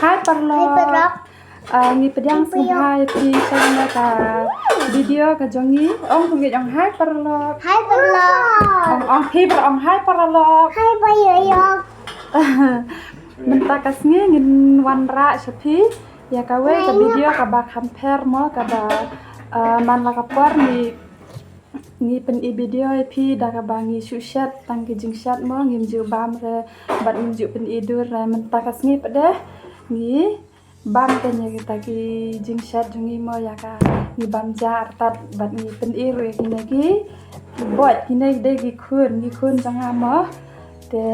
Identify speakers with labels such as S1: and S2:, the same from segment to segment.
S1: Hai Parlok. Ngi pedang hai pi channel ka video ka jongi ong ngi jong hai Parlok.
S2: Hai Parlok.
S1: Ong pi ong hai Parlok.
S2: Hai Bayayok.
S1: Menta kasngi ngin wanra sapi ya kawe ka video ka ba compare mo ka ba man la ka por ngi pen i video pi da ka ba ngi shushat tang ki jingshat mo ngi ju bam re bat ngi ju pen i dur re menta kasngi pede ngi bam pen ya kita ki jingshat jungi mo ya ka ngi bam jar tat bat ngi pen i ru ki negi bot ki negi de gi khun janga mo te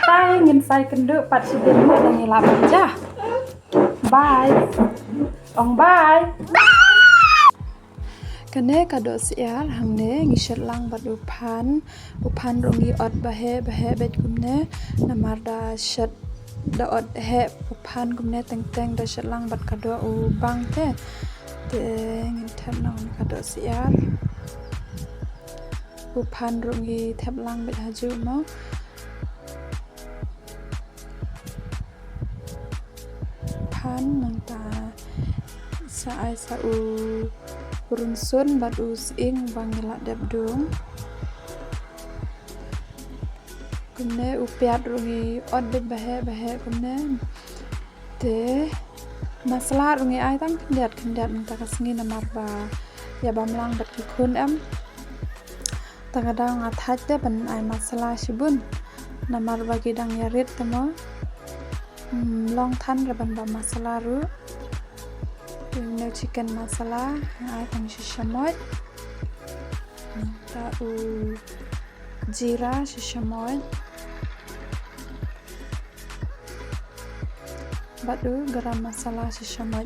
S1: tay ngin sai kendu pat sidin mo ngi la ja bye ong bye kane kado sial hangne ngishat lang bat upan rongi ot bahe bet kumne namarda shat da ot he upan kumne teng da shat lang bat kado u bang te ngin thap nong kado sial upan rongi thap lang bet haju mo pan nang ta sa u runsun bat using bangila dep dung kumne upiat rungi od bahe kumne te masala rungi ai tam kendiat minta kasngi namar ba ya bamlang bat kun em tagadang athat de ban ai masala sibun namar bagi dang yarit tamo long than ban ba masala ru no chicken masala ai tang shishamoy ta u jira shishamoy badu garam masala shishamoy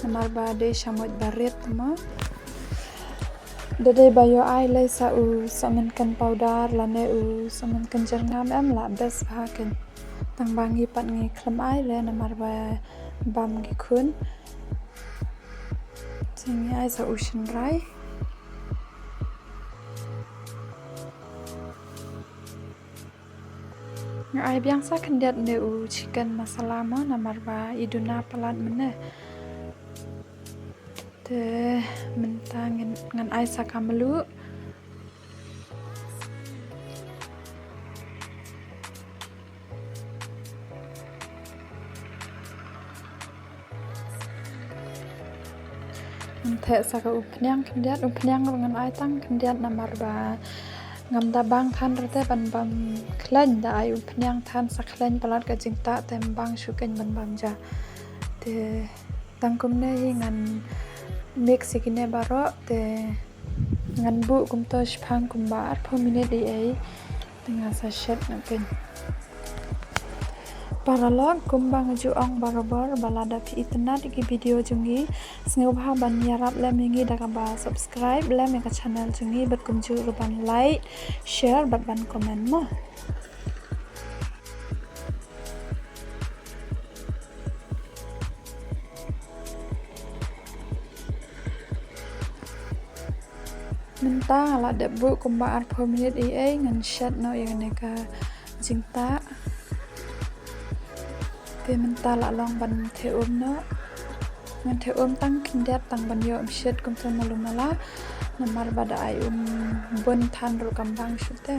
S1: namar ba de shamoy barit mo dede bayo ai le sa u samankan powder lane u samankan jerngam em la bes haken tang bangi pat ngi klam ai le namar ba bam gi khun sini ai sa ocean rai ai biang sa kendiat ne u chicken masala mo namar ba iduna palat mene te mentang ngan ai sa kamelu te saka upnyang kendiat ngan ai tang kendiat namar ba ngam da bang than rete ban bam klan da ai upnyang than saklen palat ka jingta tem bang shuken ban bam ja te tangkum ne ngan mix ikine baro te ngan bu kum to shphang kum ba ar pho minute ai tenga sa shet na pen Paralog kumbang ju ong barobar balada pi itna di video jungi sneu bha ban yarap le mingi daga ba subscribe le me ka channel jungi bat kum ju ban like share bat ban comment mo menta ala de bu kumba ar pho minute ai ngan shat no yang ne ka jingta te menta la long ban the no ngan the tang kindiat tang ban yo shet kum to malumala namar bada ai bon than ro kambang shute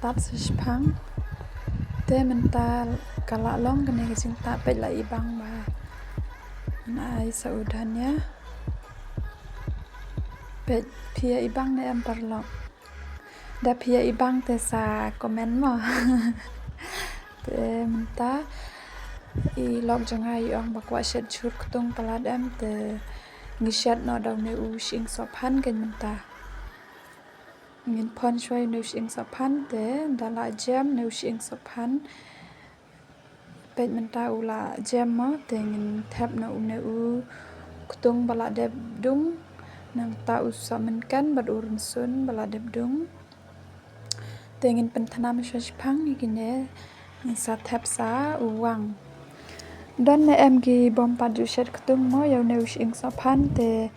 S1: tat sishpang te mental kala long kene jingta pe la ibang ba na ai saudannya pe pia ibang ne am Parlok da pia ibang te sa comment mo te menta i log jangai ong bakwa shet chut ktung palat am te ngishat no daw ne u shing sophan ken menta ngin pon shwai nu shing sophan te dala jam nu shing sophan pet menta ula jam mo te ngin thap no u kutung bala de dung nang ta usamenkan bad urun sun baladep dung tengin pentanam shashpang gine sa thap sa uwang don ne em gi bom paju shet ktung mo yaw ne using sophan te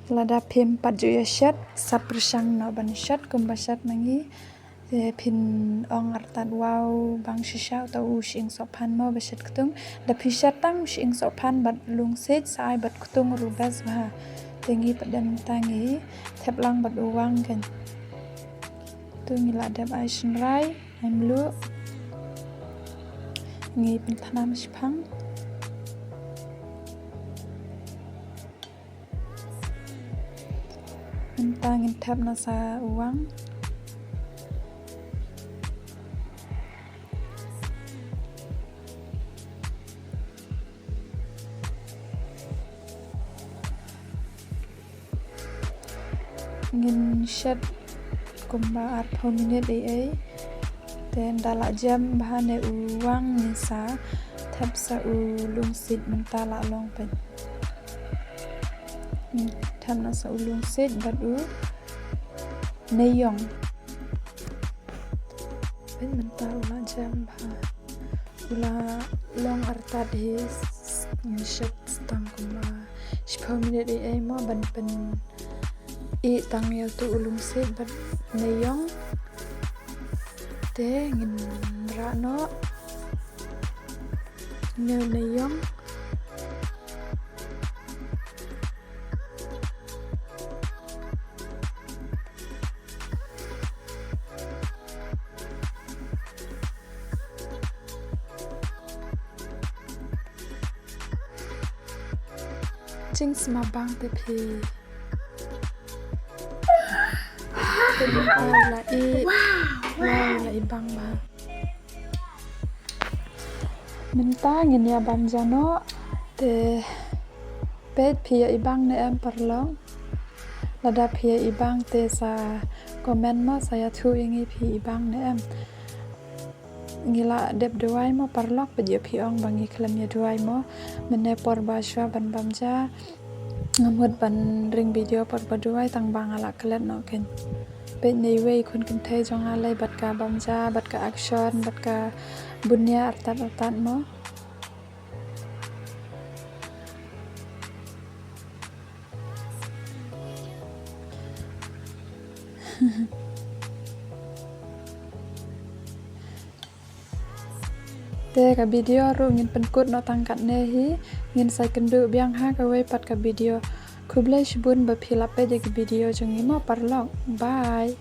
S1: lada phim paju yashet saprusang no ban shet kumba shet mangi te phin ong artat wow bang shisha ta using sophan mo ba shet ktung da phishat tang using sophan bat lung set sai bat ktung rubas ba tengi padam tangi thap lang bat uwang kan tu ngi ladap ai shnrai am lu ngi pentanam shpang ngin thap na sa uwang ngin shet kumba art minute ai ten dala jam bahane uwang ni sa thap sa ulung sit mentala long pen tham na sa ulung sit bat neyong pen mentala jam bah ula long artat his shet stang kumba 10 minute ai mo ban pen i tang ya tu ulung sit bat neyong te ngin ra no neyong ching sma bang te phi wow la i bang ba menta ngin ya bam jano te pet phi i bang ne em parlong lada phi i bang te sa comment mo saya thu ingi phi i bang ne em ngila dep duai mo parlok pe je phi ong bangi klam ya duai mo mene por ba shwa ban bamja ngamut ban ring video por ba duai tang bang ala klet no ken pe nei wei kun kan thai jong alai bat ka bamja bat ka action bat ka bunya artat mo te ka video ru ngin penkut no tangkat ne hi ngin sai kendu biang ha ka wei pat ka video kublai shbun ba philape de video jong mo parlok bye